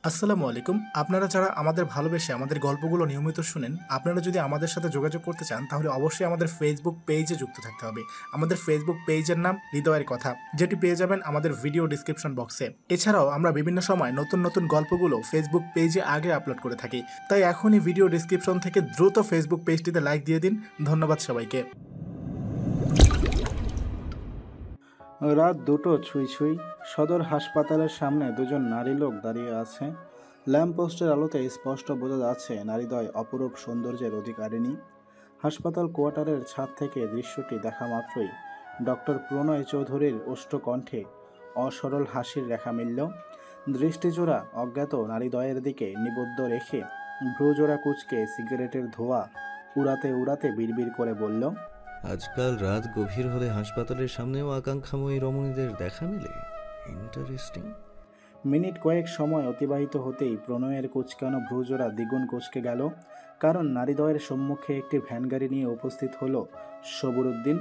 আসসালামু আলাইকুম। আপনারা যারা আমাদের ভালোবেসে আমাদের গল্পগুলো নিয়মিত শুনেন, আপনারা যদি আমাদের সাথে যোগাযোগ করতে চান তাহলে অবশ্যই আমাদের ফেসবুক পেজে যুক্ত থাকতে হবে। আমাদের ফেসবুক পেজের নাম হৃদয়ের কথা, যেটি পেয়ে যাবেন আমাদের ভিডিও ডিসক্রিপশন বক্সে। এছাড়াও আমরা বিভিন্ন সময় নতুন নতুন গল্পগুলো ফেসবুক পেজে আগে আপলোড করে থাকি, তাই এখনই ভিডিও ডিসক্রিপশন থেকে দ্রুত ফেসবুক পেজটিতে লাইক দিয়ে দিন। ধন্যবাদ সবাইকে। রাত 2টো ছুঁই ছুঁই। সদর হাসপাতালের সামনে দুজন নারী লোক দাঁড়িয়ে আছে। ল্যাম্পপোস্টের আলোতে স্পষ্ট বোঝা যাচ্ছে নারীদ্বয় অপরূপ সৌন্দর্যের অধিকারিণী। হাসপাতাল কোয়ার্টারের ছাদ থেকে দৃশ্যটি দেখা মাত্রই ডক্টর প্রণয় চৌধুরীর ওষ্ঠকণ্ঠে অসরল হাসির রেখা মিলল। দৃষ্টিজোড়া অজ্ঞাত নারীদ্বয়ের দিকে নিবদ্ধ রেখে ভ্রুজোড়া কুঁচকে সিগারেটের ধোঁয়া উড়াতে উড়াতে বিড়বিড় করে বলল, আজকাল রাত গভীর হলে হাসপাতালের সামনেও আকাঙ্ক্ষাময়ী রমণীদের দেখা মেলে। ইন্টারেস্টিং। মিনিট কয়েক সময় অতিবাহিত হতেই প্রণয়ের কুচকানো ভ্রুজোড়া দ্বিগুণ কুচকে গেল, কারণ নারীদ্বয়ের সম্মুখে একটি ভ্যানগাড়ি নিয়ে উপস্থিত হল সবুরউদ্দিন,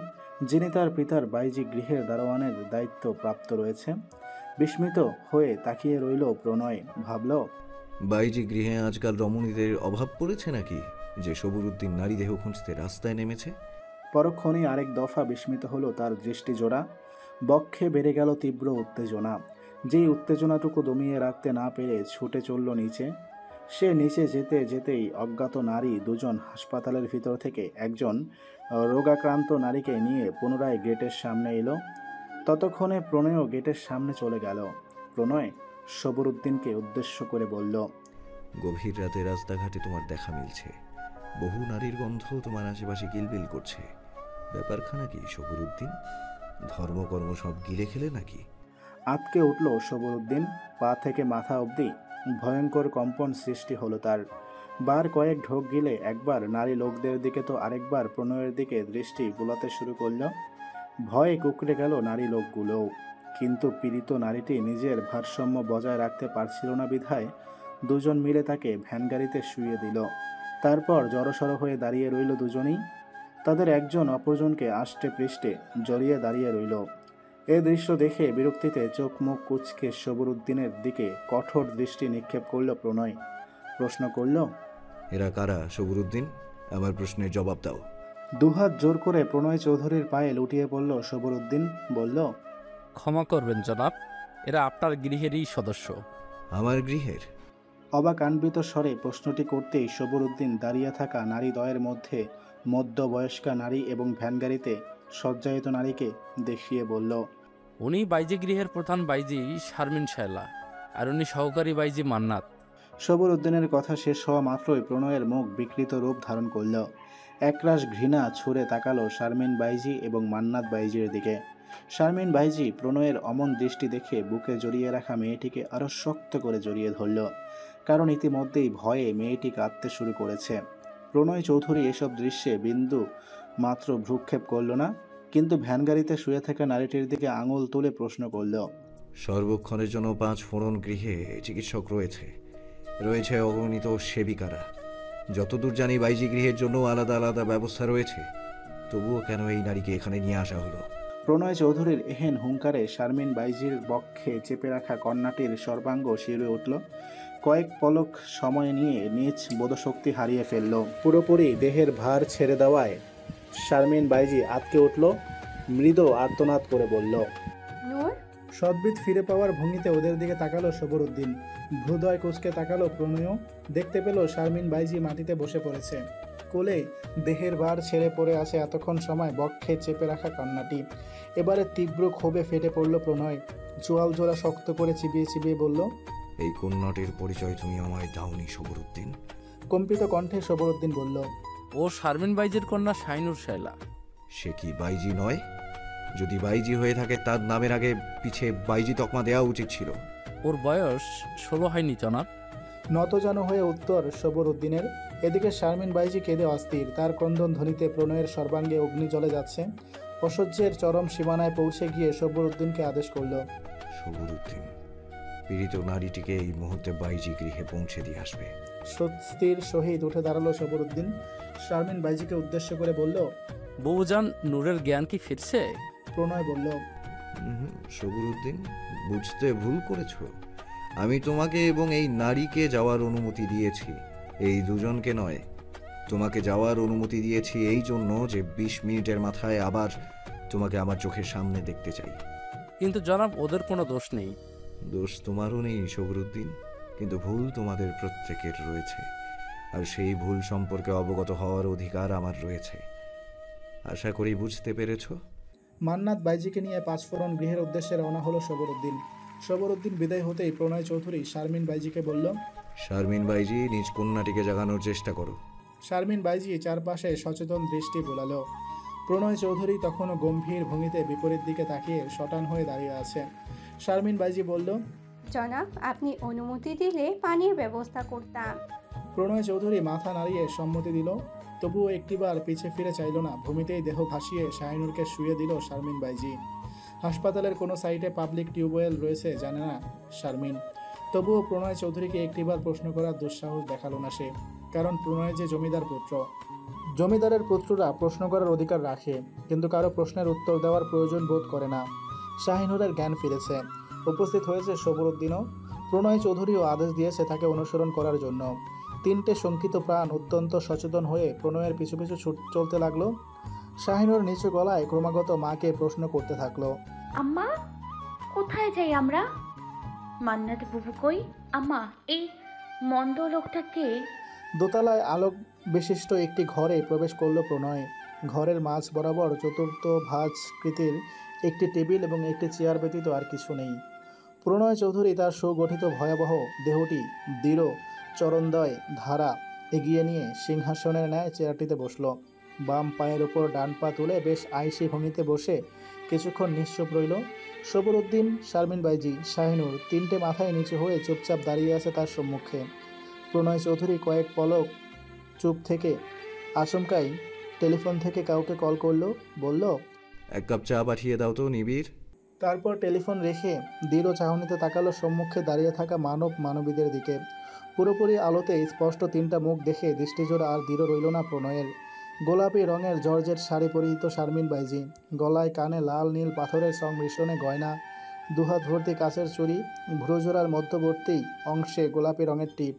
যিনি তার পিতার বাইজি গৃহের দারোয়ানের দায়িত্ব প্রাপ্ত রয়েছে। বিস্মিত হয়ে তাকিয়ে রইল প্রণয়। ভাবল, বাইজি গৃহে আজকাল রমণীদের অভাব পড়েছে নাকি, যে সবুরউদ্দিন নারী দেহ খুঁজতে রাস্তায় নেমেছে। পরক্ষণেই আরেক দফা বিস্মিত হলো তার দৃষ্টিজোড়া। বক্ষে বেড়ে গেল তীব্র উত্তেজনা। যেই উত্তেজনাটুকু দমিয়ে রাখতে না পেরে ছুটে চলল নিচে। সে নিচে যেতে যেতেই অজ্ঞাত নারী দুজন হাসপাতালের ভিতর থেকে একজন রোগাক্রান্ত নারীকে নিয়ে পুনরায় গেটের সামনে এলো। ততক্ষণে প্রণয়ও গেটের সামনে চলে গেল। প্রণয় সবুরউদ্দিনকে উদ্দেশ্য করে বলল, গভীর রাতে রাস্তাঘাটে তোমার দেখা মিলছে, বহু নারীর গন্ধ তোমার আশেপাশে কিলবিল করছে। ব্যাপারখানা কি সবুরউদ্দিন? ধর্মকর্ম সব গিলে খেলে নাকি? আঁতকে উঠল সবুরউদ্দিন। পা থেকে মাথা অবধি ভয়ঙ্কর কম্পন সৃষ্টি হলো তার। বার কয়েক ঢোক গিলে একবার নারী লোকদের দিকে তো আরেকবার প্রণয়ের দিকে দৃষ্টি বুলাতে শুরু করল। ভয়ে কুঁকড়ে গেল নারী লোকগুলোও। কিন্তু পীড়িত নারীটি নিজের ভারসাম্য বজায় রাখতে পারছিল না বিধায় দুজন মিলে তাকে ভ্যানগাড়িতে শুইয়ে দিল। তারপর জড়সড় হয়ে দাঁড়িয়ে রইল দুজনেই। তাদের একজন অপরজনকে আষ্টে পৃষ্ঠে জড়িয়ে দাঁড়িয়ে রইল। এ দৃশ্য দেখে বিরক্তিতে চোখ মুখ কুঁচকে সবুরউদ্দিনের দিকে কঠোর দৃষ্টি নিক্ষেপ করল প্রণয়। প্রশ্ন করল, এরা কারা সবুরউদ্দিন? আমার প্রশ্নের জবাব দাও। দুহাত জোর করে প্রণয় চৌধুরীর পায়ে লুটিয়ে পড়ল সবুরউদ্দিন। বলল, ক্ষমা করবেন জনাব, এরা আপনার গৃহেরই সদস্য। আমার গৃহের? অবাকান্বিত স্বরে প্রশ্নটি করতেই সবুরউদ্দিন দাঁড়িয়ে থাকা নারীদ্বয়ের মধ্যে মধ্যবয়স্কা নারী এবং ভ্যানগাড়িতে সজ্জায়িত নারীকে দেখিয়ে বলল, উনি বাইজি গৃহের প্রধান বাইজি শারমিন শায়লা, আর উনি সহকারী বাইজি মান্নাত। সবুরউদ্দিনের কথা শেষ হওয়া মাত্রই প্রণয়ের মুখ বিকৃত রূপ ধারণ করল। একরাশ ঘৃণা ছুঁড়ে তাকালো শারমিন বাইজি এবং মান্নাত বাইজির দিকে। শারমিন বাইজি প্রণয়ের অমন দৃষ্টি দেখে বুকে জড়িয়ে রাখা মেয়েটিকে আরও শক্ত করে জড়িয়ে ধরল, কারণ ইতিমধ্যেই ভয়ে মেয়েটি কাঁদতে শুরু করেছে। প্রণয় চৌধুরী এসব দৃশ্যে বিন্দু মাত্র ভ্রুক্ষেপ করল না, কিন্তু ভ্যানগাড়িতে শুয়ে থাকা নারীটির দিকে আঙুল তুলে প্রশ্ন করল, সর্বক্ষণের জন্য 5 ফোড়ন গৃহে চিকিৎসক রয়েছে অগণিত সেবিকারা। যতদূর জানি বাইজি গৃহের জন্য আলাদা আলাদা ব্যবস্থা রয়েছে, তবুও কেন এই নারীকে এখানে নিয়ে আসা হলো? প্রণয় চৌধুরীর এহেন হুঙ্কারে শারমিন বাইজির বক্ষে চেপে রাখা কন্যাটির সর্বাঙ্গ শিউরে উঠল। কয়েক পলক সময় নিয়ে নিজ বোধশক্তি হারিয়ে ফেলল। পুরোপুরি দেহের ভার ছেড়ে দেওয়ায় শারমিন বাইজি আঁতকে উঠল। মৃদু আর্তনাদ করে বলল, নূর। সদ্বিত ফিরে পাওয়ার ভঙ্গিতে ওদের দিকে তাকালো সবুরউদ্দিন। ভ্রুদয় কুচকে তাকালো প্রণয়ও। দেখতে পেল শারমিন বাইজি মাটিতে বসে পড়েছে। কোলে দেহের ভার ছেড়ে পড়ে আছে এতক্ষণ সময় বক্ষে চেপে রাখা কন্যাটি। এবারে তীব্র ক্ষোভে ফেটে পড়ল প্রণয়। চোয়াল জোড়া শক্ত করে চিবিয়ে চিবিয়ে বলল, এই কন্যাটির পরিচয় তুমি আমায় দাওনি সবুরউদ্দিন। কম্পিত কণ্ঠে সবুরউদ্দিন বলল, ও শারমিন বাইজির কন্যা শাইনুর শায়লা। সে কি বাইজি নয়? যদি বাইজি হয়ে থাকে তার নামের আগে পিছে বাইজি তকমা দেওয়া উচিত ছিল। ওর বয়স 16 হয়নি জনাব। নতজানু হয়ে উত্তর সবুরউদ্দিনের। এদিকে শারমিন বাইজি কেঁদে অস্থির। তার ক্রন্দন ধ্বনিতে প্রণয়ের সর্বাঙ্গে অগ্নি জ্বলে যাচ্ছে। অসহ্যের চরম সীমানায় পৌঁছে গিয়ে সবুরউদ্দিনকে আদেশ করল, সবুরউদ্দিন, পীড়িত নারীটিকে এই মুহূর্তে বাইজি গৃহে পৌঁছে দিয়ে আসবে। স্বস্তির সহিত উঠে দাঁড়ালো সবুরউদ্দিন। শারমিন বাইজিকে উদ্দেশ্য করে বলল, বউজান, নূরের জ্ঞান কি ফিরছে? প্রণয় বলল, সবুরউদ্দিন, বুঝতে ভুল করেছো। আমি তোমাকে এবং এই নারীকে যাওয়ার অনুমতি দিয়েছি, এই দুজনকে নয়। তোমাকে যাওয়ার অনুমতি দিয়েছি এই জন্য যে 20 মিনিটের মাথায় আবার তোমাকে আমার চোখের সামনে দেখতে চাই। কিন্তু জনাব, ওদের কোনো দোষ নেই। দোষ তোমারও নেই সবুরউদ্দিন, কিন্তু ভুল তোমাদের প্রত্যেকের রয়েছে, আর সেই ভুল সম্পর্কে অবগত হওয়ার অধিকার আমার রয়েছে। আশা করি বুঝতে পেরেছো। মান্নাত বাইজিকে নিয়ে পাঁচফোড়ন গৃহের উদ্দেশ্যে রওনা হলো সবরউদ্দিন। সবরউদ্দিন বিদায় হতেই প্রণয় চৌধুরী শারমিন বাইজিকে বলল, শারমিন বাইজি, নিজ কন্যাটিকে জাগানোর চেষ্টা করো। শারমিন বাইজি চারপাশে সচেতন দৃষ্টি বোলালো। প্রণয় চৌধুরী তখনও গম্ভীর ভঙ্গিতে বিপরীত দিকে তাকিয়ে শটান হয়ে দাঁড়িয়ে আছে। শারমিন বাইজি বলল, জনাব, আপনি অনুমতি দিলে পানির ব্যবস্থা করতাম। প্রণয় চৌধুরী মাথা নাড়িয়ে সম্মতি দিল, তবুও একটিবার পিছে ফিরে চাইল না। ভূমিতেই দেহ ভাসিয়ে শাহিনুরকে শুয়ে দিল শারমিন বাইজি। হাসপাতালের কোনো সাইটে পাবলিক টিউবওয়েল রয়েছে জানে না শারমিন, তবুও প্রণয় চৌধুরীকে একটিবার প্রশ্ন করার দুঃসাহস দেখালো না সে, কারণ প্রণয় যে জমিদার পুত্র। জমিদারের পুত্ররা প্রশ্ন করার অধিকার রাখে, কিন্তু কারো প্রশ্নের উত্তর দেওয়ার প্রয়োজন বোধ করে না। শাহিনুরের জ্ঞান ফিরেছে, উপস্থিত হয়েছে সবরউদ্দিনও। প্রণয় চৌধুরীও আদেশ দিয়েছে তাকে অনুসরণ করার জন্য। তিনটে শঙ্কিত প্রাণ অত্যন্ত সচেতন হয়ে প্রণয়ের পিছু পিছু চলতে লাগলো। শাহিনুর নিচু গলায় ক্রমাগত মাকে প্রশ্ন করতে থাকলো, আম্মা, কোথায় যাই আমরা? মান্নাত বুবু কই? আম্মা, এই মন্দ লোকটা কে? দোতলায় আলোক বিশিষ্ট একটি ঘরে প্রবেশ করলো প্রণয়। ঘরের মাঝ বরাবর চতুর্থ ভাঁজকৃতির একটি টেবিল এবং একটি চেয়ার ব্যতীত আর কিছু নেই। প্রণয় চৌধুরী তার সুগঠিত ভয়াবহ দেহটি দৃঢ় চরণদ্বয় ধারা এগিয়ে নিয়ে সিংহাসনের ন্যায় চেয়ারটিতে বসল। বাম পায়ের উপর ডান পা তুলে বেশ আইসি ভঙ্গিতে বসে কিছুক্ষণ নিশ্চুপ রইল। সবরউদ্দিন, শারমিন বাইজি, শাহিনুর তিনটে মাথায় নিচু হয়ে চুপচাপ দাঁড়িয়ে আছে তার সম্মুখে। প্রণয় চৌধুরী কয়েক পলক চুপ থেকে আচমকাই টেলিফোন থেকে কাউকে কল করলো, বলল, 1 কাপ চা পাঠিয়ে দাও তো নিবিড়। তারপর টেলিফোন রেখে দৃঢ় চাহনিতে তাকালো সম্মুখে দাঁড়িয়ে থাকা মানবীদের দিকে। পুরোপুরি আলোতে স্পষ্ট তিনটা মুখ দেখে দৃষ্টিজোড়া আর দৃঢ় রইল না প্রণয়ের। গোলাপি রঙের জর্জেট শাড়ি পরিহিত শারমিন বাইজি, গলায় কানে লাল নীল পাথরের সংমিশ্রণে গয়না, দুহাত ভর্তি কাচের চুড়ি, ভ্রুজোড়ার মধ্যবর্তী অংশে গোলাপি রঙের টিপ,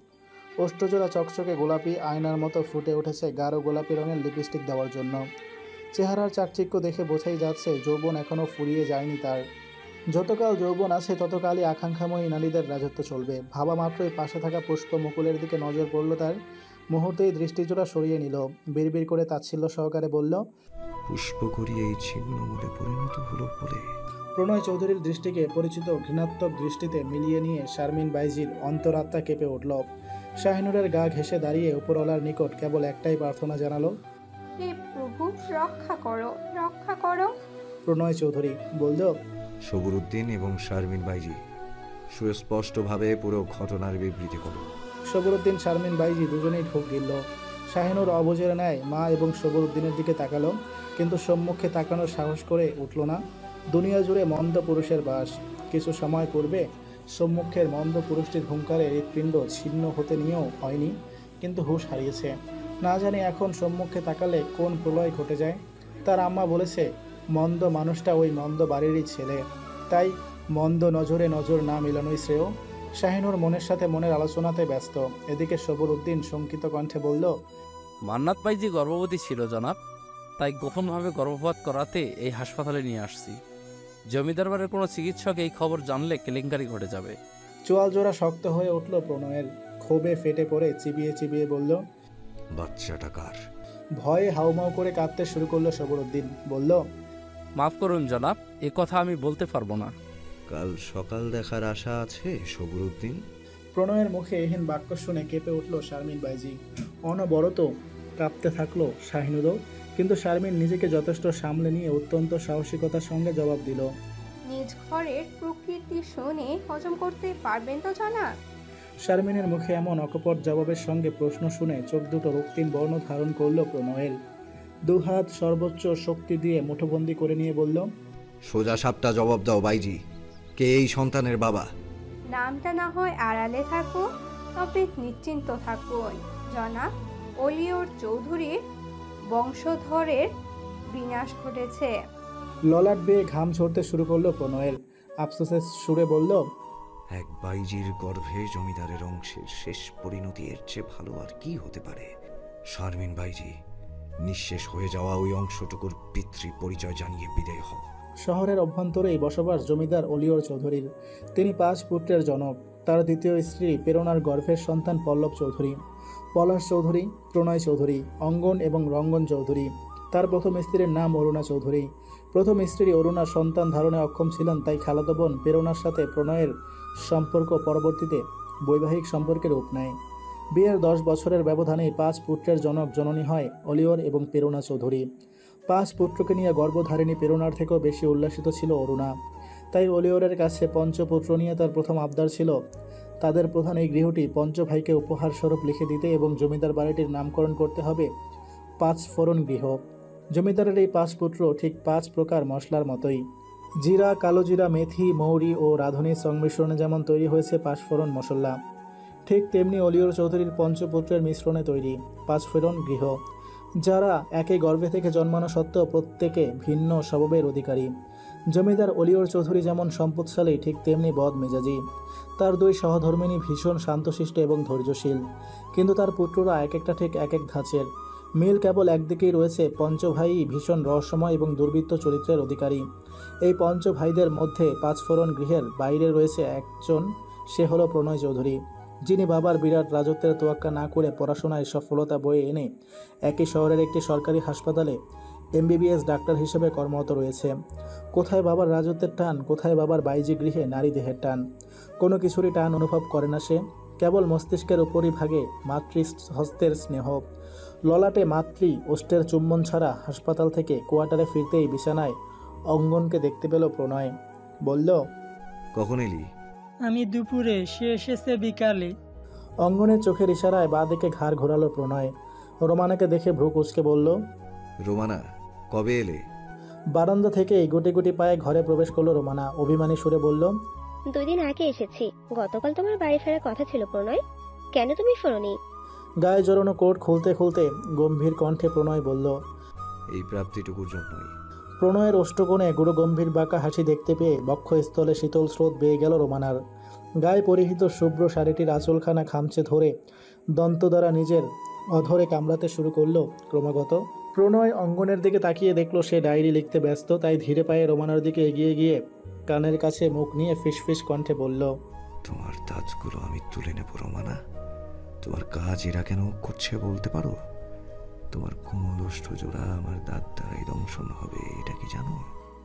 ওষ্ঠজোড়া চকচকে গোলাপি আয়নার মতো ফুটে উঠেছে গাঢ় গোলাপি রঙের লিপস্টিক দেওয়ার জন্য। চেহারার চাকচিক্য দেখে বোঝাই যাচ্ছে যৌবন এখনও ফুরিয়ে যায়নি তার। যতকাল যৌবন আছে ততকালই আকাঙ্ক্ষাময়ী নারীদের রাজত্ব চলবে। ভাবা মাত্রই পাশে থাকা পুষ্প মুকুলের দিকে নজর পড়ল তার। মুহূর্তেই দৃষ্টিজোড়া সরিয়ে নিল, বিড়বিড় করে তাচ্ছিল্য সহকারে বলল, পুষ্প করি এই ছিন্নমূলে পরিণত হলো বলে। প্রণয় চৌধুরীর দৃষ্টিকে পরিচিত ঘৃণাত্মক দৃষ্টিতে মিলিয়ে নিয়ে শারমিন বাইজির অন্তরাত্মা কেঁপে উঠল। শাহিনুরের গা ঘেঁষে দাঁড়িয়ে উপরওয়ালার নিকট কেবল একটাই প্রার্থনা জানালো, হে প্রভু, রক্ষা করো, রক্ষা করো। প্রণয় চৌধুরী বলল, সবরউদ্দিন এবং শারমিন বাইজি, সুস্পষ্টভাবে পুরো ঘটনার বিবৃতি করো। সবরউদ্দিন, শারমিন বাইজি দুজনেই ঢোক গিলল। শাহিনুর অবুঝের ন্যায় মা এবং সবরউদ্দিনের দিকে তাকালো, কিন্তু সম্মুখে তাকানোর সাহস করে উঠল না। দুনিয়া জুড়ে মন্দ পুরুষের বাস। কিছু সময় পূর্বে সম্মুখের মন্দ পুরুষটির হুঙ্কারে হৃৎপিণ্ড ছিন্ন হতে নিয়েও হয়নি, কিন্তু হুঁশ হারিয়েছে। না জানি এখন সম্মুখে তাকালে কোন প্রলয় ঘটে যায়। তার আম্মা বলেছে মন্দ মানুষটা ওই মন্দ বাড়িরই ছেলে, তাই মন্দ নজরে নজর না মেলানোই শ্রেয়। শাহিনুর মনের সাথে মনের আলোচনাতে ব্যস্ত। এদিকে সবরউদ্দিন শঙ্কিত কণ্ঠে বলল, মান্নাত বাইজি গর্ভবতী ছিল জনাব, তাই গোপনভাবে গর্ভপাত করাতে এই হাসপাতালে নিয়ে আসছি। জমিদার বাড়ির কোনো চিকিৎসক এই খবর জানলে কেলেঙ্কারি ঘটে যাবে। চোয়াল জোড়া শক্ত হয়ে উঠল প্রণয়ের। ক্ষোভে ফেটে পড়ে চিবিয়ে চিবিয়ে বলল, বাচ্চাটা কার? ভয়ে হাউমাউ করে কাঁদতে শুরু করলো সবরউদ্দিন। বলল, মাফ করুন জনাব, এ কথা আমি বলতে পারবো না। কাল সকাল দেখার আশা আছে সবরউদ্দিন? প্রণয়ের মুখে এহেন বাক্য শুনে কেঁপে উঠল শারমিন বাইজি। অনবরত কাঁপতে থাকলো শাহিনুরও, কিন্তু শারমিন নিজেকে যথেষ্ট সামলে নিয়ে অত্যন্ত সাহসিকতার সঙ্গে জবাব দিল, নিজ ঘরের প্রকৃতি শুনে হজম করতে পারবেন তো জনাব? শারমিনের মুখে এমন অকপট জবাবের সঙ্গে প্রশ্ন শুনে চোখ দুটো রক্তিম বর্ণ ধারণ করল প্রণয়ের। দুহাত সর্বোচ্চ শক্তি দিয়ে মুঠোবন্দি করে নিয়ে বলল, সোজা সাপটা জবাব দাও বাইজি, কে এই সন্তানের বাবা? নামটা না হয় আড়ালে থাকুন, তবে নিশ্চিন্ত থাকুন জনাব। অলিওর চৌধুরীর বংশধরের বিনাশ ঘটেছে। ললাট বেয়ে ঘাম ঝরতে শুরু করলো প্রণয়ের। আফসোসের সুরে বলল, এক বাইজির গর্ভে জমিদারের অংশের শেষ পরিণতি এর চেয়ে ভালো আর কি হতে পারে? শারমিন বাইজি, নিঃশেষ হয়ে যাওয়া ওই অংশটুকুর পিতৃ পরিচয় জানিয়ে বিদেয় হও। শহরের অভ্যন্তরেই বসবাস জমিদার অলিওর চৌধুরীর। তিনি 5 পুত্রের জনক। তার দ্বিতীয় স্ত্রী প্রেরণার গর্ভের সন্তান পল্লব চৌধুরী, পলাশ চৌধুরী, প্রণয় চৌধুরী, অঙ্গন এবং রঙ্গন চৌধুরী। তার প্রথম স্ত্রীর নাম অরুণা চৌধুরী। প্রথম স্ত্রী অরুণার সন্তান ধারণে অক্ষম ছিলেন, তাই খালাতো বোন প্রেরণার সাথে প্রণয়ের সম্পর্ক পরবর্তীতে বৈবাহিক সম্পর্কের রূপ নেয়। বিয়ের 10 বছরের ব্যবধানে 5 পুত্রের জনক জননী হয় অলিওর এবং প্রেরণা চৌধুরী। 5 পুত্রকে নিয়ে গর্ভধারিণী প্রেরণার থেকেও বেশি উল্লাসিত ছিল অরুণা। তাই অলিওরের কাছে পঞ্চপুত্র নিয়ে তার প্রথম আবদার ছিল তাদের প্রধান এই গৃহটি পঞ্চভাইকে উপহার স্বরূপ লিখে দিতে এবং জমিদার বাড়িটির নামকরণ করতে হবে 5 ফোড়ন গৃহ। জমিদারের এই 5 পুত্র ঠিক 5 প্রকার মশলার মতোই। জিরা, কালো জিরা, মেথি, মৌরি ও রাঁধুনির সংমিশ্রণে যেমন তৈরি হয়েছে 5 ফোড়ন মশলা, ঠিক তেমনি অলিওর চৌধুরীর পঞ্চপুত্রের মিশ্রণে তৈরি 5 ফোড়ন গৃহ, যারা একই গর্ভে থেকে জন্মানো সত্ত্বেও প্রত্যেকে ভিন্ন স্বভাবের অধিকারী। জমিদার অলিওর চৌধুরী যেমন সম্পদশালী, ঠিক তেমনি বদ মেজাজি। তার 2 সহধর্মিণী ভীষণ শান্তশিষ্ট এবং ধৈর্যশীল, কিন্তু তার পুত্ররা এক একটা ঠিক এক এক ধাঁচের। মিল কেবল একদিকেই রয়েছে, পঞ্চভাই ভীষণ রহস্যময় এবং দুর্বৃত্ত চরিত্রের অধিকারী। এই পঞ্চভাইদের মধ্যে 5 ফোড়ন গৃহের বাইরে রয়েছে একজন, সে হলো প্রণয় চৌধুরী, যিনি বাবার বিরাট রাজত্বের তোয়াক্কা না করে পড়াশোনায় সফলতা বয়ে এনে একই শহরের একটি সরকারি হাসপাতালে MBBS ডাক্তার হিসেবে কর্মরত রয়েছে। কোথায় বাবার রাজত্বের টান, কোথায় বাবার বাইজি গৃহে নারী দেহের টান। কোনো কিছুরই টান অনুভব করে না সে, কেবল মস্তিষ্কের উপরিভাগে মাতৃ হস্তের স্নেহ। ললাটে মাতৃ ওষ্ঠের চুম্বন ছাড়া হাসপাতাল থেকে কোয়ার্টারে ফিরতেই বিছানায় অঙ্গনকে দেখতে পেল প্রণয়। বলল, কখন এলি? আমি দুপুরে, সে এসেছে বিকালে। অঙ্গনের চোখের ইশারায় বাঁ দিকে ঘাড় ঘোরালো প্রণয়। রোমানাকে দেখে ভ্রু কুঁচকে বলল, রোমানা, কবে এলে? বারান্দা থেকেই গুটি গুটি পায়ে ঘরে প্রবেশ করলো রোমানা। অভিমানী সুরে বলল, 2 দিন আগে এসেছি। গতকাল তোমার বাড়ি ফেরার কথা ছিল প্রণয়, কেন তুমি ফেরোনি? গায়ে জড়ানো কোট খুলতে খুলতে গম্ভীর কণ্ঠে প্রণয় বলল। এই প্রাপ্তিটুকুর জন্যই। প্রণয়ের ওষ্ঠকোণে গুরু গম্ভীর বাঁকা হাসি দেখতে পেয়ে বক্ষস্থলে শীতল স্রোত বেয়ে গেল রোমানার। গায়ে পরিহিত শুভ্র শাড়িটির আঁচলখানা খামচে ধরে দন্ত দ্বারা নিজের অধরে কামড়াতে শুরু করলো ক্রমাগত। প্রণয় অঙ্গনের দিকে তাকিয়ে দেখলো সে ডায়েরি লিখতে ব্যস্ত, তাই ধীরে পায়ে রোমানার দিকে এগিয়ে গিয়ে কানের কাছে মুখ নিয়ে ফিসফিস কণ্ঠে বলল, তোমার দাঁতগুলো আমি তুলে নেব রোমানা। তোমার কাজ এরা কেন করছে বলতে পারো? তোমার কোমল ওষ্ঠ জোড়া আমার দাঁত দ্বারাই দংশন হবে, এটা কি জানো?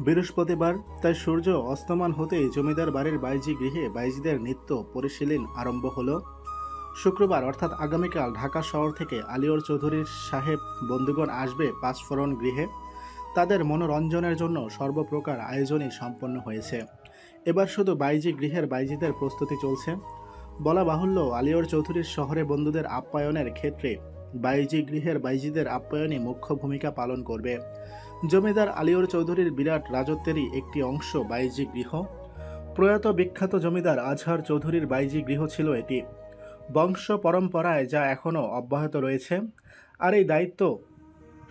বৃহস্পতিবার, তাই সূর্য অস্তমান হতেই জমিদার বাড়ির বাইজি গৃহে বাইজিদের নিত্য পরিশীলন আরম্ভ হলো। শুক্রবার অর্থাৎ আগামীকাল ঢাকা শহর থেকে আলিওর চৌধুরীর সাহেব বন্ধুগণ আসবে 5 ফোড়ন গৃহে। তাদের মনোরঞ্জনের জন্য সর্বপ্রকার আয়োজনই সম্পন্ন হয়েছে। এবার শুধু বাইজি গৃহের বাইজিদের প্রস্তুতি চলছে। বলা বাহুল্য, আলিওর চৌধুরীর শহরে বন্ধুদের আপ্যায়নের ক্ষেত্রে বাইজি গৃহের বাইজিদের আপ্যায়নই মুখ্য ভূমিকা পালন করবে। জমিদার আলিওর চৌধুরীর বিরাট রাজত্বেরই একটি অংশ বাইজি গৃহ। প্রয়াত বিখ্যাত জমিদার আজহার চৌধুরীর বাইজি গৃহ ছিল এটি। বংশ পরম্পরায় যা এখনও অব্যাহত রয়েছে। আর এই দায়িত্ব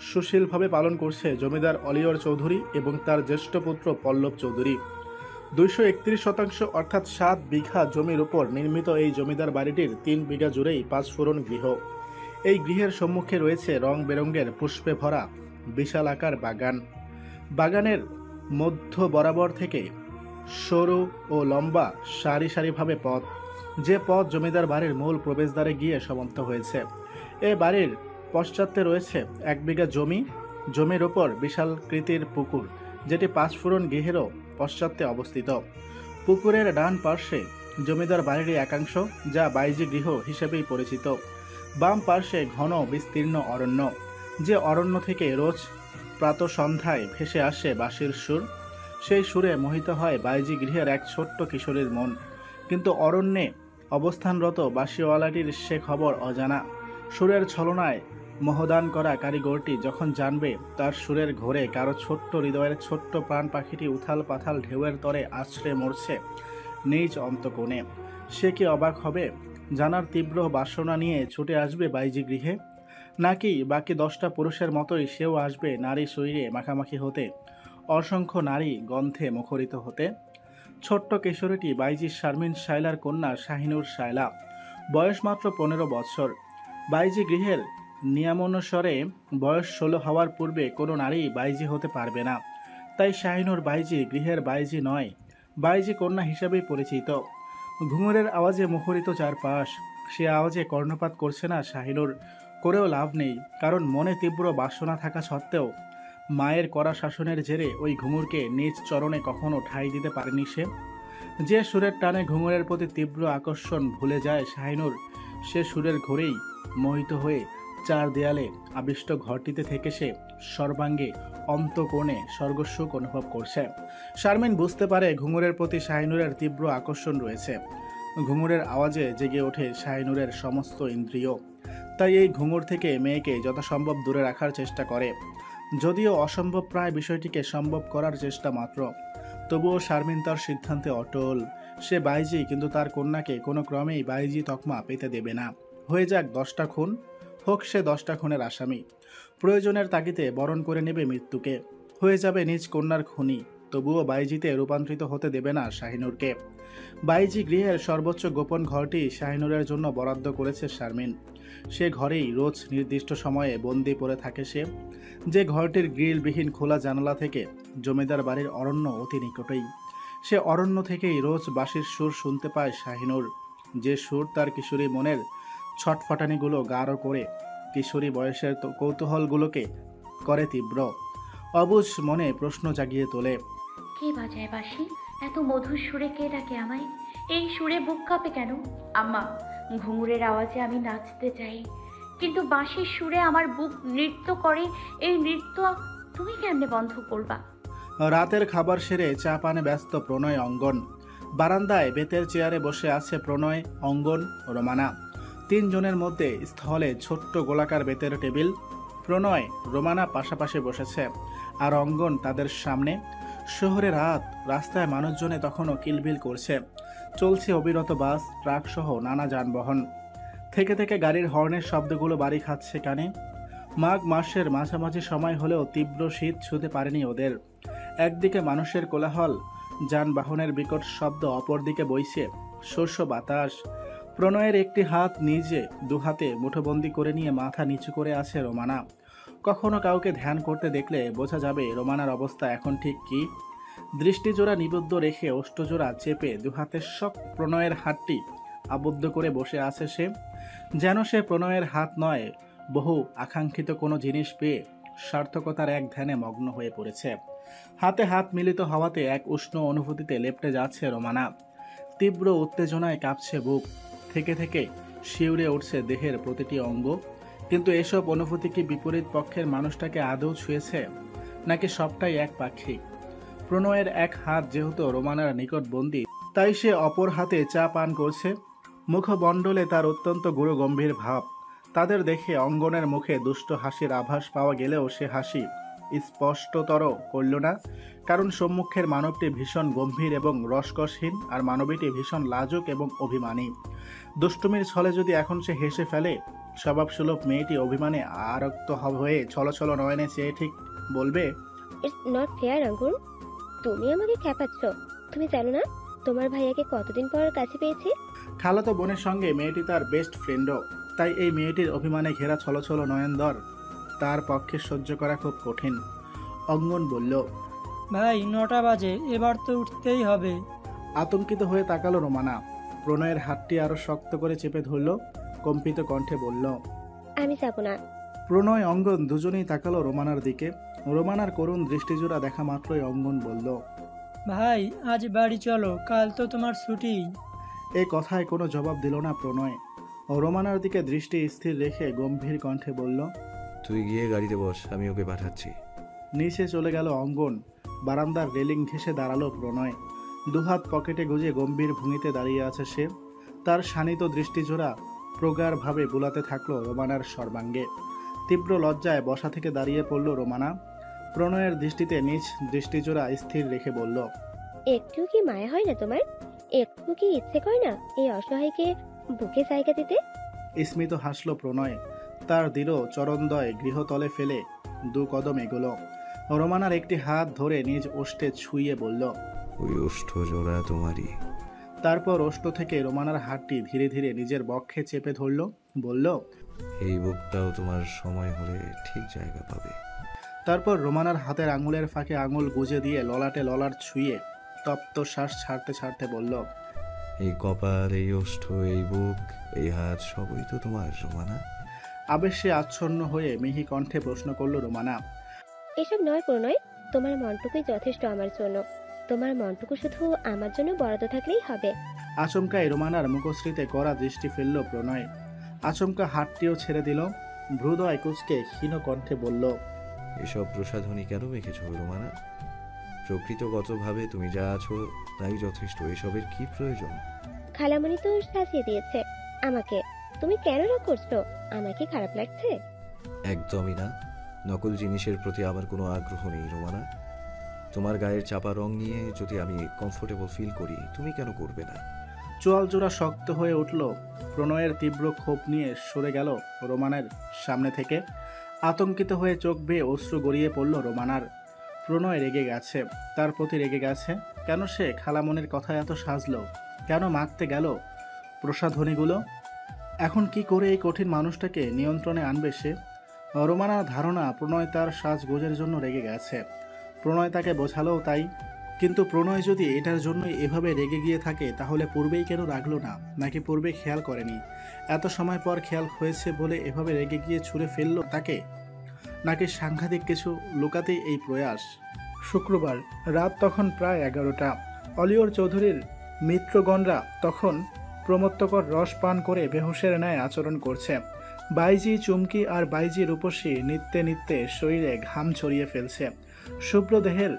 সুশীলভাবে পালন করছে জমিদার অলিওর চৌধুরী এবং তার জ্যেষ্ঠ পুত্র পল্লব চৌধুরী। 231% অর্থাৎ 7 বিঘা জমির উপর নির্মিত এই জমিদার বাড়িটির 3 বিঘা জুড়েই 5 ফোড়ন গৃহ। এই গৃহের সম্মুখে রয়েছে রং বেরঙের পুষ্পে ভরা বিশাল আকার বাগান। বাগানের মধ্য বরাবর থেকে সরু ও লম্বা সারি সারিভাবে পথ, যে পথ জমিদার বাড়ির মূল প্রবেশদ্বারে গিয়ে সমাপ্ত হয়েছে। এ বাড়ির পশ্চাতে রয়েছে 1 বিঘা জমি। জমির ওপর বিশালকৃতির পুকুর, যেটি 5 ফোড়ন গৃহেরও পশ্চাতে অবস্থিত। পুকুরের ডান পার্শ্বে জমিদার বাড়ির একাংশ, যা বাইজি গৃহ হিসেবেই পরিচিত। বাম পার্শ্বে ঘন বিস্তীর্ণ অরণ্য, যে অরণ্য থেকে রোজ প্রাতঃসন্ধ্যায় ভেসে আসে বাঁশির সুর। সেই সুরে মোহিত হয় বাইজি গৃহের এক ছোট্ট কিশোরীর মন। কিন্তু অরণ্যে অবস্থানরত বাঁশিওয়ালাটির সে খবর অজানা। সুরের ছলনায় মোহদান করা কারিগরটি যখন জানবে তার সুরের ঘোরে কারো ছোট্ট হৃদয়ের ছোট্ট প্রাণ পাখিটি উথাল পাথাল ঢেউয়ের তরে আছড়ে মরছে নিজ অন্তকোণে, সে কি অবাক হবে? জানার তীব্র বাসনা নিয়ে ছুটে আসবে বাইজি গৃহে, নাকি বাকি 10টা পুরুষের মতোই সেও আসবে নারী শরীরে মাখামাখি হতে? অসংখ্য নারী গন্ধে মুখরিত হতে। ছোট্ট কিশোরীটি বাইজি শারমিন শায়লার কন্যা শাহিনুর শায়লা, বয়স মাত্র 15 বছর। বাইজি গৃহের নিয়মানুসারে বয়স 16 হওয়ার পূর্বে কোনো নারী বাইজি হতে পারবে না। তাই শাহিনুর বাইজি গৃহের বাইজি নয়, বাইজি কন্যা হিসেবেই পরিচিত। ঘুঙুরের আওয়াজে মুখরিত চারপাশ। সে আওয়াজে কর্ণপাত করছে না শাহিনুর, করেও লাভ নেই, কারণ মনে তীব্র বাসনা থাকা সত্ত্বেও মায়ের কড়া শাসনের জেরে ওই ঘুঙুরকে নিজ চরণে কখনো ঠাঁই দিতে পারেনি সে। যে সুরের টানে ঘুঙুরের প্রতি তীব্র আকর্ষণ ভুলে যায় শাহিনুর, সে সুরের ঘোরেই মোহিত হয়ে চার দেয়ালে আবিষ্ট ঘরটিতে থেকে সে সর্বাঙ্গে অন্তকোণে স্বর্গসুখ অনুভব করছে। শারমিন বুঝতে পারে ঘুঙুরের প্রতি শাহিনুরের তীব্র আকর্ষণ রয়েছে। ঘুঙুরের আওয়াজে জেগে ওঠে শাহিনুরের সমস্ত ইন্দ্রিয়। তাই এই ঘুঙুর থেকে মেয়েকে যথাসম্ভব দূরে রাখার চেষ্টা করে, যদিও অসম্ভব প্রায় বিষয়টিকে সম্ভব করার চেষ্টা মাত্র। তবুও শারমিন তার সিদ্ধান্তে অটল। সে বাইজি, কিন্তু তার কন্যাকে কোনো ক্রমেই বাইজি তকমা পেতে দেবে না। হয়ে যাক 10টা খুন, হোক সে 10টা খুনের আসামি, প্রয়োজনের তাগিদে বরণ করে নেবে মৃত্যুকে। হয়ে যাবে নিজ কন্যার খুনি, তবুও বাইজিতে রূপান্তরিত হতে দেবে না শাহিনুরকে। বাইজি গৃহের সর্বোচ্চ গোপন ঘরটি শাহিনুরের জন্য বরাদ্দ করেছে শারমিন। সে ঘরেই রোজ নির্দিষ্ট সময়ে বন্দি পড়ে থাকে সে, যে ঘরটির গ্রিলবিহীন খোলা জানালা থেকে জমিদার বাড়ির অরণ্য অতি নিকটেই। সে অরণ্য থেকেই রোজ বাঁশির সুর শুনতে পায় শাহিনুর, যে সুর তার কিশোরী মনের ছটফটানিগুলো গাঢ় করে, কিশোরী বয়সের কৌতূহলগুলোকে করে তীব্র। অবুঝ মনে প্রশ্ন জাগিয়ে তোলে, কে বাজায় বাঁশি? এত মধুর সুরে কে ডাকে আমায়? এই সুরে বুক কাঁপে কেন? আম্মা, ঘুঙুরের আওয়াজে আমি নাচতে চাই, কিন্তু বাঁশির সুরে আমার বুক নৃত্য করে। এই নৃত্য তুমি কেমনে বন্ধ করবা? রাতের খাবার সেরে চা পানে ব্যস্ত প্রণয় অঙ্গন। বারান্দায় বেতের চেয়ারে বসে আছে প্রণয়, অঙ্গন, রোমানা। 3 জনের মধ্যে স্থলে ছোট্ট গোলাকার বেতের টেবিল। প্রণয়, রোমানা পাশাপাশি বসেছে, আর অঙ্গন তাদের সামনে। শহরে রাত, রাস্তায় মানুষজনে তখনও কিলবিল করছে। চলছে অবিরত বাস, ট্রাক সহ নানা যানবাহন। থেকে থেকে গাড়ির হর্নের শব্দগুলো বাড়ি খাচ্ছে কানে। মাঘ মাসের মাঝামাঝি সময় হলেও তীব্র শীত ছুঁতে পারেনি ওদের। একদিকে মানুষের কোলাহল, যানবাহনের বিকট শব্দ, অপরদিকে বইছে শস্য বাতাস। প্রণয়ের একটি হাত নিজে দুহাতে মুঠোবন্দি করে নিয়ে মাথা নিচু করে আছে রোমানা। কখনো কাউকে ধ্যান করতে দেখলে বোঝা যাবে রোমানার অবস্থা এখন ঠিক কি। দৃষ্টিজোড়া নিবদ্ধ রেখে অষ্টজোড়া চেপে দুহাতের শক প্রণয়ের হাতটি আবদ্ধ করে বসে আছে সে, যেন সে প্রণয়ের হাত নয়, বহু আকাঙ্ক্ষিত কোনো জিনিস পেয়ে সার্থকতার এক ধ্যানে মগ্ন হয়ে পড়েছে। হাতে হাত মিলিত হওয়াতে এক উষ্ণ অনুভূতিতে লেপ্টে যাচ্ছে রোমানা। তীব্র উত্তেজনায় কাঁপছে বুক, থেকে থেকে শিউরে উঠছে দেহের প্রতিটি অঙ্গ। কিন্তু এসব অনুভূতি কি বিপরীত পক্ষের মানুষটাকে আদৌ ছুঁয়েছে, নাকি সবটাই এক পাক্ষিক? প্রণয়ের এক হাত যেহেতু রোমানার নিকট বন্দী, তাই সে অপর হাতে চা পান করছে। মুখমণ্ডলে তার অত্যন্ত গুরু গম্ভীর ভাব। তাদের দেখে অঙ্গনের মুখে দুষ্ট হাসির আভাস পাওয়া গেলেও সে হাসি স্পষ্টতর করল না, কারণ সম্মুখের মানবটি ভীষণ গম্ভীর এবং রসকসহীন, আর মানবীটি ভীষণ লাজুক এবং অভিমানী। দুষ্টুমির ছলে যদি এখন সে হেসে ফেলে, স্বভাবসুলভ মেয়েটি অভিমানে আরক্ত হয়ে ছলছল নয়নে চেয়ে ঠিক বলবে, ইটস নট ফেয়ার আঙ্গুর, তুমি আমাকে খেপাচ্ছ। তুমি জানো না তোমার ভাইয়াকে কতদিন পর কাছে পেয়েছি? খালাতো বোনের সঙ্গে মেয়েটি তার বেস্ট ফ্রেন্ডও, তাই এই মেয়েটির অভিমানে ঘেরা ছলছল নয়নদর তার পক্ষে সহ্য করা খুব কঠিন। অঙ্গন বলল, ভাই 9টা বাজে, এবার তো উঠতেই হবে। আতঙ্কিত হয়ে তাকালো রোমানা। প্রণয়ের হাতটি আরো শক্ত করে চেপে ধরল, কম্পিত কণ্ঠে বলল, আমি যাব না। প্রণয় অঙ্গন দুজনেই তাকালো রোমানার দিকে। রোমানার করুণ দৃষ্টিজোড়া দেখা মাত্রই অঙ্গন বলল, ভাই আজ বাড়ি চলো, কাল তো তোমার ছুটি। এই কথায় কোনো জবাব দিল না প্রণয়। রোমানার দিকে দৃষ্টি স্থির রেখে গম্ভীর কণ্ঠে বলল, তুই গিয়ে গাড়িতে বস, আমি ওকে পাঠাচ্ছি। নিচে চলে গেল অঙ্গন। বারান্দার রেলিং ঘেঁষে দাঁড়ালো প্রণয়। দুহাত পকেটে গুজে গম্ভীর ভঙ্গিতে দাঁড়িয়ে আছে সে। তার শানিত দৃষ্টিজোড়া প্রগাঢ়ভাবে বুলাতে থাকলো রোমানার সর্বাঙ্গে। তীব্র লজ্জায় বসা থেকে দাঁড়িয়ে পড়ল রোমানা। প্রণয়ের দৃষ্টিতে নিজ দৃষ্টিজোড়া স্থির রেখে বলল, একটু কি মায়া হয় না তোমার? একটু কি ইচ্ছে করে না এই অসহায়কে বুকে জায়গা দিতে? স্মিত হাসল প্রণয়। তার দৃঢ় চরণদ্বয় গৃহতলে ফেলে 2 কদম এগোলো। রোমানার একটি হাত ধরে নিজ ওষ্ঠে ছুঁয়ে বলল। ওই ওষ্ঠ জোড়া তোমারই। তারপর ওষ্ঠ থেকে রোমানার হাতটি ধীরে ধীরে নিজের বক্ষে চেপে ধরল, বলল, এই বুকটাও তোমার সময় হলে ঠিক জায়গা পাবে। তারপর রোমানার হাতের আঙুলের ফাঁকে আঙুল গুজে দিয়ে ললাটে ললাট ছুঁয়ে তপ্ত শ্বাস ছাড়তে ছাড়তে বলল, এই কপাল, এই ওষ্ঠ, এই বুক, এই হাত সবই তো তোমার রোমানা। আবেশে আচ্ছন্ন হয়ে মিহি কণ্ঠে প্রশ্ন করল রোমানা। এসব নয় প্রণয়, তোমার মনটুকুই যথেষ্ট আমার জন্য। তোমার মনটুকু শুধু আমার জন্য বরাদ্দ থাকলেই হবে। আচমকায় রোমানার মুখশ্রীতে কড়া দৃষ্টি ফেলল প্রণয়। আচমকা হাতটিও ছেড়ে দিল। ভ্রুদয় কুচকে ক্ষীণ কণ্ঠে বলল, এসব প্রসাধনী কেন মেখেছ রোমানা? প্রকৃতগতভাবে তুমি যা আছো তাই যথেষ্ট। এসবের কি প্রয়োজন? খালামণি তো সাজিয়ে দিয়েছে আমাকে। তুমি কেন রাগ করছো? আমাকে খারাপ লাগছে? একদমই না। নকল জিনিসের প্রতি আমার কোনো আগ্রহ নেই রোমানা। তোমার গায়ের চাপা রং নিয়ে যদি আমি কমফোর্টেবল ফিল করি, তুমি কেন করবে না? চোয়াল জোড়া শক্ত হয়ে উঠল। প্রণয়ের তীব্র ক্ষোভ নিয়ে সরে গেল রোমানের সামনে থেকে। আতঙ্কিত হয়ে চোখ বেয়ে অশ্রু গড়িয়ে পড়ল রোমানার। প্রণয় রেগে গেছে, তার প্রতি রেগে গেছে। কেন সে খালামনির কথা এত সাজলো? কেন মাখতে গেল প্রসাধনীগুলো? এখন কি করে এই কঠিন মানুষটাকে নিয়ন্ত্রণে আনবে সে? রোমানার ধারণা প্রণয় তার সাজগোজের জন্য রেগে গেছে। প্রণয় তাকে বোঝালো তাই। কিন্তু প্রণয় যদি এটার জন্য এভাবে রেগে গিয়ে থাকে, তাহলে পূর্বেই কেন রাখলো না? নাকি পূর্বে খেয়াল করেনি? এত সময় পর খেয়াল হয়েছে বলে এভাবে রেগে গিয়ে ছুঁড়ে ফেললো তাকে? নাকি সাংঘাতিক কিছু লুকাতেই এই প্রয়াস? শুক্রবার রাত তখন প্রায় 11টা। অলিওর চৌধুরীর মিত্রগণরা তখন প্রমত্তকর রস পান করে বেহুশের ন্যায় আচরণ করছে। বাইজি চুমকি আর বাইজি রূপসী নিত্যে নিত্যে শরীরে ঘাম ছড়িয়ে ফেলছে। শুভ্র দেহের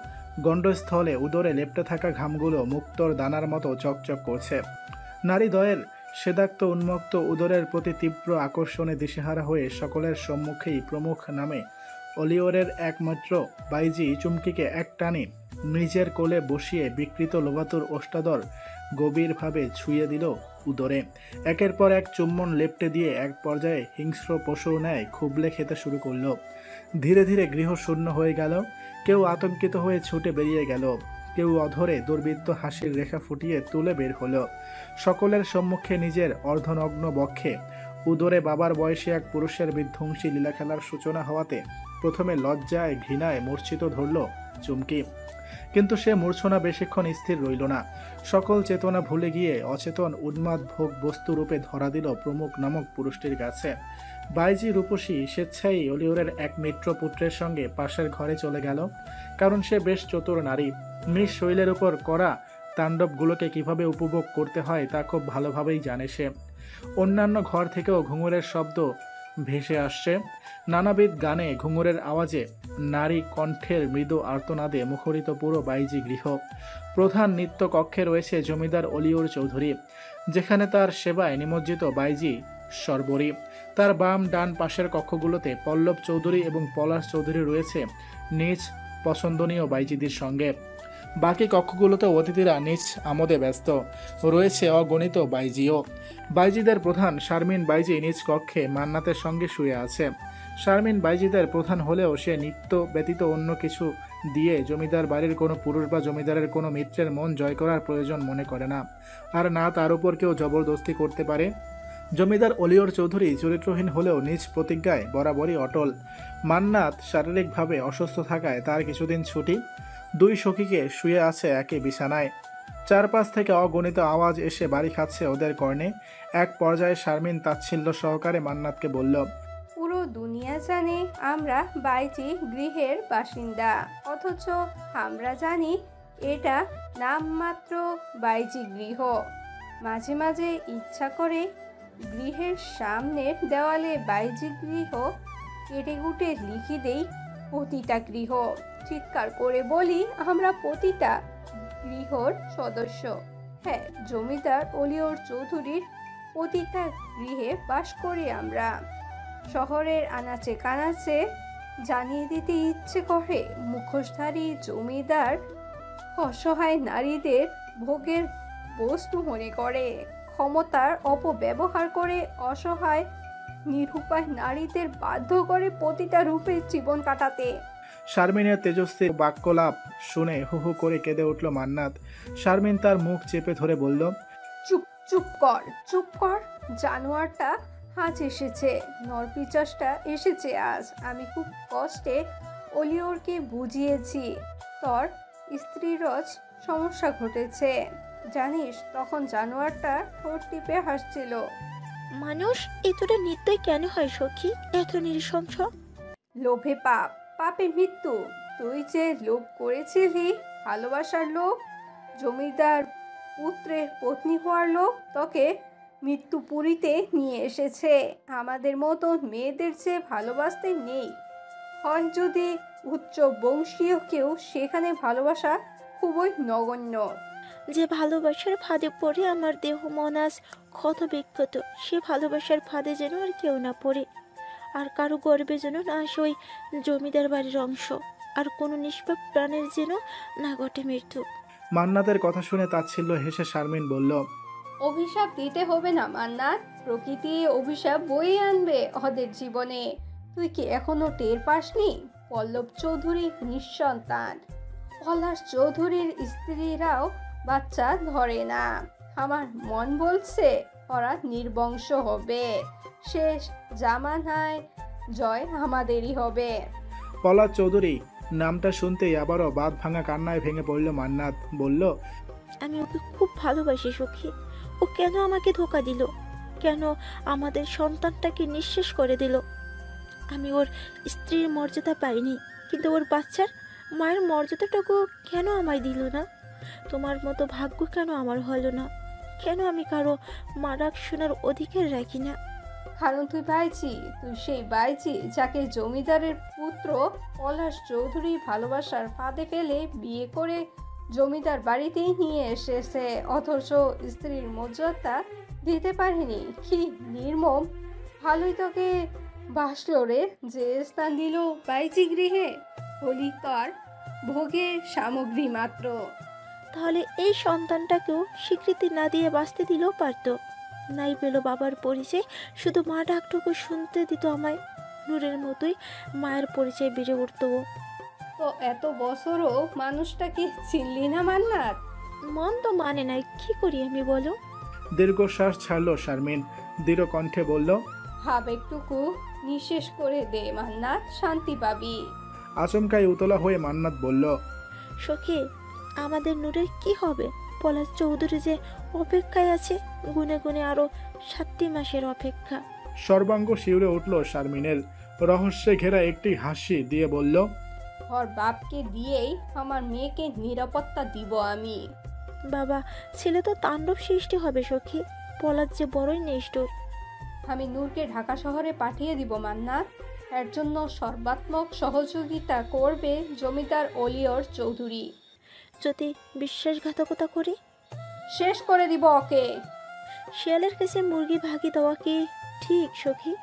গণ্ডস্থলে উদরে লেপ্টে থাকা ঘামগুলো মুক্তোর দানার মতো চকচক করছে। নারীদ্বয়ের সেদাক্ত উন্মুক্ত উদরের প্রতি তীব্র আকর্ষণে দিশেহারা হয়ে সকলের সম্মুখেই প্রমুখ নামে অলিওরের একমাত্র বাইজি চুমকিকে এক টানে নিজের কোলে বসিয়ে বিকৃত লোভাতুর ওষ্ঠাদর গভীরভাবে ছুঁয়ে দিল উদরে। একের পর এক চুম্বন লেপ্টে দিয়ে এক পর্যায়ে হিংস্র পশুর ন্যায় খুবলে খেতে শুরু করলো। ধীরে ধীরে গৃহ শূন্য হয়ে গেল। কেউ আতঙ্কিত হয়ে ছুটে বেরিয়ে গেল, কেউ অধরে দুর্বৃত্ত হাসির রেখা ফুটিয়ে তুলে বের হলো। সকলের সম্মুখে নিজের অর্ধনগ্ন বক্ষে উদরে বাবার বয়সী এক পুরুষের বিধ্বংসী লীলা খেলার সূচনা হওয়াতে প্রথমে লজ্জায় ঘৃণায় মূর্ছিত ধরল চুমকি। কিন্তু সে মূর্ছনা বেশিক্ষণ স্থির রইল না। সকল চেতনা ভুলে গিয়ে অচেতন উন্মাদ ভোগ বস্তুরূপে ধরা দিল প্রমুখ নামক পুরুষটির কাছে। বাইজি রূপসী স্বেচ্ছায় অলিওরের এক মিত্র পুত্রের সঙ্গে পাশের ঘরে চলে গেল, কারণ সে বেশ চতুর নারী। নিজ শৈলের উপর করা তাণ্ডবগুলোকে কিভাবে উপভোগ করতে হয় তা খুব ভালোভাবেই জানে সে। অন্যান্য ঘর থেকেও ঘুঙুরের শব্দ ভেসে আসছে। নানাবিধ গানে ঘুঙুরের আওয়াজে নারী কণ্ঠের মৃদু আর্তনাদে মুখরিত পুরো বাইজি গৃহ। প্রধান নিত্য কক্ষে রয়েছে জমিদার অলিওর চৌধুরী, যেখানে তার সেবায় নিমজ্জিত বাইজি সর্বরী। তার বাম ডান পাশের কক্ষগুলোতে পল্লব চৌধুরী এবং পলাশ চৌধুরী রয়েছে নিজ পছন্দনীয় বাইজিদের সঙ্গে। বাকি কক্ষগুলোতে অতিথিরা নিজ আমোদে ব্যস্ত। রয়েছে অগণিত বাইজিও। বাইজিদের প্রধান শারমিন বাইজি নিজ কক্ষে মান্নাতের সঙ্গে শুয়ে আছে। শারমিন বাইজিদের প্রধান হলেও সে নিত্য ব্যতীত অন্য কিছু দিয়ে জমিদার বাড়ির কোনো পুরুষ বা জমিদারের কোনো মিত্রের মন জয় করার প্রয়োজন মনে করে না, আর না তার উপর কেউ জবরদস্তি করতে পারে। জমিদার অলিওর চৌধুরী চরিত্রহীন হলেও নিজ প্রতিজ্ঞায় বরাবরই অটল। মান্নাত শারীরিকভাবে অসুস্থ থাকায় তার কিছুদিন ছুটি। দুই সখীকে শুয়ে আছে একই বিছানায়। চারপাশ থেকে অগণিত আওয়াজ এসে বাড়ি খাচ্ছে ওদের কর্ণে। এক পর্যায়ে শারমিন তাচ্ছিল্য সহকারে মান্নাতকে বলল, পুরো দুনিয়া জানে আমরা বাইজি গৃহের বাসিন্দা, অথচ আমরা জানি এটা নামমাত্র বাইজি গৃহ। মাঝে মাঝে ইচ্ছা করে গৃহের সামনের দেওয়ালে বাইজি গৃহ কেটে কুটে লিখে দেই পতিতা গৃহ। চিৎকার করে বলি আমরা পতিতা গৃহর সদস্য। হ্যাঁ, জমিদার অলিওর চৌধুরীর পতিতা গৃহে বাস করি আমরা। শহরের আনাচে কানাচে জানিয়ে দিতে ইচ্ছে করে মুখোশধারী জমিদার অসহায় নারীদের ভোগের বস্তু মনে করে, ক্ষমতার অপব্যবহার করে অসহায় নিরুপায় নারীদের বাধ্য করে পতিতা রূপে জীবন কাটাতে। শারমিনের তেজস্বী বাক্যলাপ শুনে হু হু করে কেঁদে উঠল মান্নাত। শারমিন তার মুখ চেপে ধরে বলল, চুপ চুপ কর, চুপ কর। জানোয়ারটা আজ এসেছে, নরপিচাসটা এসেছে আজ। আমি খুব কষ্টে অলিওরকে বুঝিয়েছি তোর স্ত্রীরজ সমস্যা ঘটেছে। জানিস, তখন জানোয়ারটা ঠোঁট টিপে হাসছিল। মানুষ এতটা নির্দয় কেন হয় সখী, এত নৃশংস? লোভে পাপ, পাপে মৃত্যু। তুই যে লোভ করেছিলি, ভালোবাসার লোভ, জমিদার পুত্রের পত্নী হওয়ার লোভ, তোকে মৃত্যুপুরীতে নিয়ে এসেছে। আমাদের মতো মেয়েদের যে ভালোবাসতে নেই, হয় যদি উচ্চ বংশীয় কেউ, সেখানে ভালোবাসা খুবই নগণ্য। যে ভালোবাসার ফাঁদে পড়ে আমার দেহ মন আজ ক্ষত বিক্ষত, সে ভালোবাসার ফাঁদে যেন আর কেউ না পড়ে, আর কারো গর্বে যেন না আসে ওই জমিদার বাড়ির অংশ, আর কোনো নিষ্পাপ প্রাণের যেন না ঘটে মৃত্যু। মান্নাতের কথা শুনে তাচ্ছিল্য হেসে শারমিন বলল, অভিশাপ দিতে হবে না মান্নাত, প্রকৃতি অভিশাপ বয়ে আনবে ওদের জীবনে। তুই কি এখনো টের পাসনি? পল্লব চৌধুরী নিঃসন্তান, পলাশ চৌধুরীর স্ত্রীরাও বাচ্চা ধরে না। আমার মন বলছে ওরা নির্বংশ হবে। শেষ জামানায় জয় আমাদেরই হবে। পলাশ চৌধুরী নামটা শুনতেই আবারও বাঁধ ভাঙা কান্নায় ভেঙে পড়ল মান্নাত। বলল, আমি ওকে খুব ভালোবাসি সখী। ও কেন আমাকে ধোকা দিল? কেন আমাদের সন্তানটাকে নিঃশেষ করে দিল? আমি ওর স্ত্রীর মর্যাদা পাইনি, কিন্তু ওর বাচ্চার মায়ের মর্যাদাটুকু কেন আমায় দিল না? তোমার মতো ভাগ্য কেন আমার হলো না? কেন আমি কারো মা ডাক শোনার অধিকার রাখি না? কারণ তুই বাইজি, তুই সেই বাইজি যাকে জমিদারের পুত্র পলাশ চৌধুরী ভালোবাসার ফাঁদে ফেলে বিয়ে করে জমিদার বাড়িতেই নিয়ে এসেছে, অথচ স্ত্রীর মর্যাদা দিতে পারেনি। কি নির্মম! ভালোই তোকে বাসলো রে, যে স্থান দিল বাইজি গৃহে, হলি তোর ভোগের সামগ্রী মাত্র। তাহলে এই সন্তানটাকেও স্বীকৃতি না দিয়ে বাঁচতে দিলেও পারত। নাই পেল বাবার পরিচয়, শুধু মা ডাকটুকু শুনতে দিত আমায়। নূরের মতোই মায়ের পরিচয় বেড়ে উঠত ও। তো এত বছরও মানুষটাকে চিনলি না মান্নাত? মন তো মানে নাই, কি করি আমি বলো? দীর্ঘশ্বাস ছাড়ল শারমিন, দৃঢ় কণ্ঠে বলল, আবেগটুকু নিঃশেষ করে দে মান্নাত, শান্তি পাবি। আচমকাই উতলা হয়ে মান্নাত বলল, সখী, আমাদের নূরের কি হবে? পলাশ চৌধুরী যে অপেক্ষায় আছে, গুনে গুনে আরো 7টি মাসের অপেক্ষা। সর্বাঙ্গ শিউরে উঠল শারমিনের। রহস্যে ঘেরা একটি হাসি দিয়ে বলল, ওর বাপকে দিয়েই আমার মেয়েকে নিরাপত্তা দিব আমি। বাবা ছেলে তো তাণ্ডব সৃষ্টি হবে সখী, পলাশ যে বড়ই নিষ্ঠুর। আমি নূরকে ঢাকা শহরে পাঠিয়ে দিব মান্নাত। এর জন্য সর্বাত্মক সহযোগিতা করবে জমিদার অলিয়র চৌধুরী। যদি বিশ্বাসঘাতকতা করে শেষ করে দিব ওকে। শিয়ালের কাছে মুরগি ভাগি দেওয়া কি ঠিক সখী?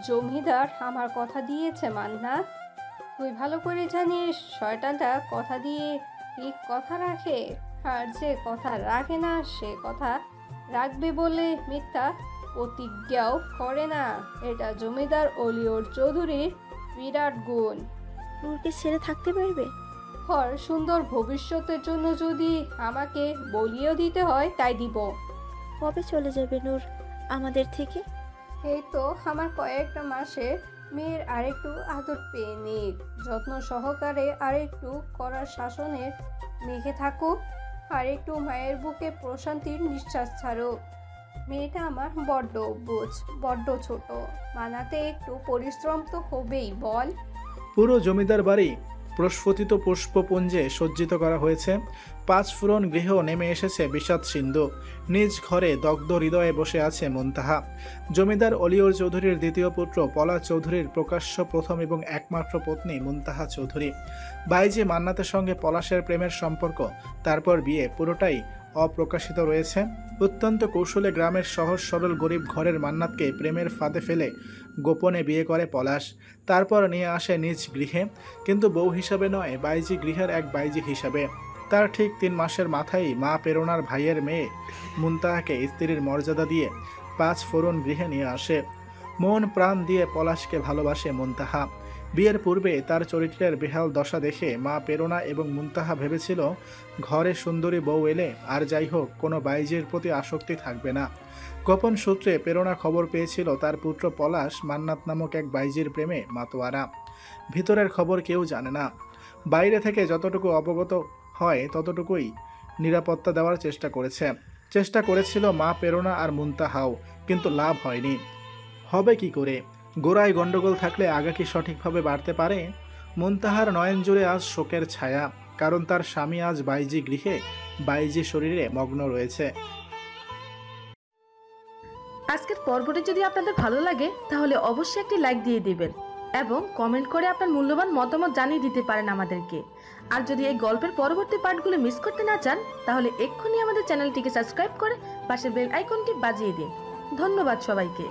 জমিদার আমার কথা দিয়েছে মান্নাত, তুই ভালো করে জানিস শয়তানটা কথা দিয়ে ঠিক কথা রাখে, আর যে কথা রাখে না সে কথা রাখবে বলে মিথ্যা প্রতিজ্ঞাও করে না। এটা জমিদার অলিয়র চৌধুরীর বিরাট গুণ। নূরকে ছেড়ে থাকতে পারবে? ওর সুন্দর ভবিষ্যতের জন্য যদি আমাকে বলিও দিতে হয় তাই দিব। কবে চলে যাবে নূর আমাদের থেকে? এই তো আমার কয়েকটা মাসে মেয়ের আরেকটু আদর পেয়ে নিক, যত্ন সহকারে আরেকটু করার শাসনের মেঘে থাকুক, আরেকটু মায়ের বুকে প্রশান্তির নিঃশ্বাস ছাড়ুক। মেয়েটা আমার বড্ড অবুঝ, বড্ড ছোট, মানাতে একটু পরিশ্রম তো হবেই বল। পুরো জমিদার বাড়ি প্রস্ফুটিত পুষ্পপুঞ্জে সজ্জিত করা হয়েছে। 5 ফুরন গৃহ নেমে এসেছে বিষাদ সিন্ধু। নিজ ঘরে দগ্ধ হৃদয়ে বসে আছে মুনতাহা। জমিদার অলিয়র চৌধুরীর দ্বিতীয় পুত্র পলাশ চৌধুরীর প্রকাশ্য প্রথম এবং একমাত্র পত্নী মুনতাহা চৌধুরী। বাইজি মান্নাতের সঙ্গে পলাশের প্রেমের সম্পর্ক, তারপর বিয়ে, পুরোটাই অপ্রকাশিত রয়েছে। অত্যন্ত কৌশলে গ্রামের সহজ সরল গরিব ঘরের মান্নাতকে প্রেমের ফাঁদে ফেলে গোপনে বিয়ে করে পলাশ, তারপর নিয়ে আসে নিজ গৃহে, কিন্তু বউ হিসাবে নয়, বাইজি গৃহের এক বাইজি হিসাবে। তার ঠিক 3 মাসের মাথায় মা প্রেরণার ভাইয়ের মেয়ে মুনতাহাকে স্ত্রীর মর্যাদা দিয়ে 5 ফোরন গৃহে নিয়ে আসে। মন প্রাণ দিয়ে পলাশকে ভালোবাসে মুনতাহা। বিয়ের পূর্বে তার চরিত্রের বেহাল দশা দেখে মা প্রেরণা এবং মুনতাহা ভেবেছিল ঘরে সুন্দরী বউ এলে আর যাই হোক কোনো বাইজির প্রতি আসক্তি থাকবে না। গোপন সূত্রে প্রেরণা খবর পেয়েছিল তার পুত্র পলাশ মান্নাত নামক এক বাইজির প্রেমে মাতোয়ারা। ভিতরের খবর কেউ জানে না, বাইরে থেকে যতটুকু অবগত হয় ততটুকুই নিরাপত্তা দেওয়ার চেষ্টা করেছিল মা প্রেরণা আর মুনতাহাও, কিন্তু লাভ হয়নি। হবে কি করে? গোড়ায় গন্ডগোল থাকলে আগা কি সঠিকভাবে বাড়তে পারে? মুনতাহার নয়ন জুড়ে আজ শোকের ছায়া, কারণ তার স্বামী আজ বাইজি গৃহে বাইজি শরীরে মগ্ন রয়েছে। আজকের পর্বটি যদি আপনাদের ভালো লাগে তাহলে অবশ্যই একটি লাইক দিয়ে দিবেন এবং কমেন্ট করে আপনার মূল্যবান মতামত জানিয়ে দিতে পারেন আমাদেরকে। আর যদি এই গল্পের পরবর্তী পার্টগুলো মিস করতে না চান তাহলে এক্ষুনি আমাদের চ্যানেলটিকে সাবস্ক্রাইব করে পাশের বেল আইকনটি বাজিয়ে দিন। ধন্যবাদ সবাইকে।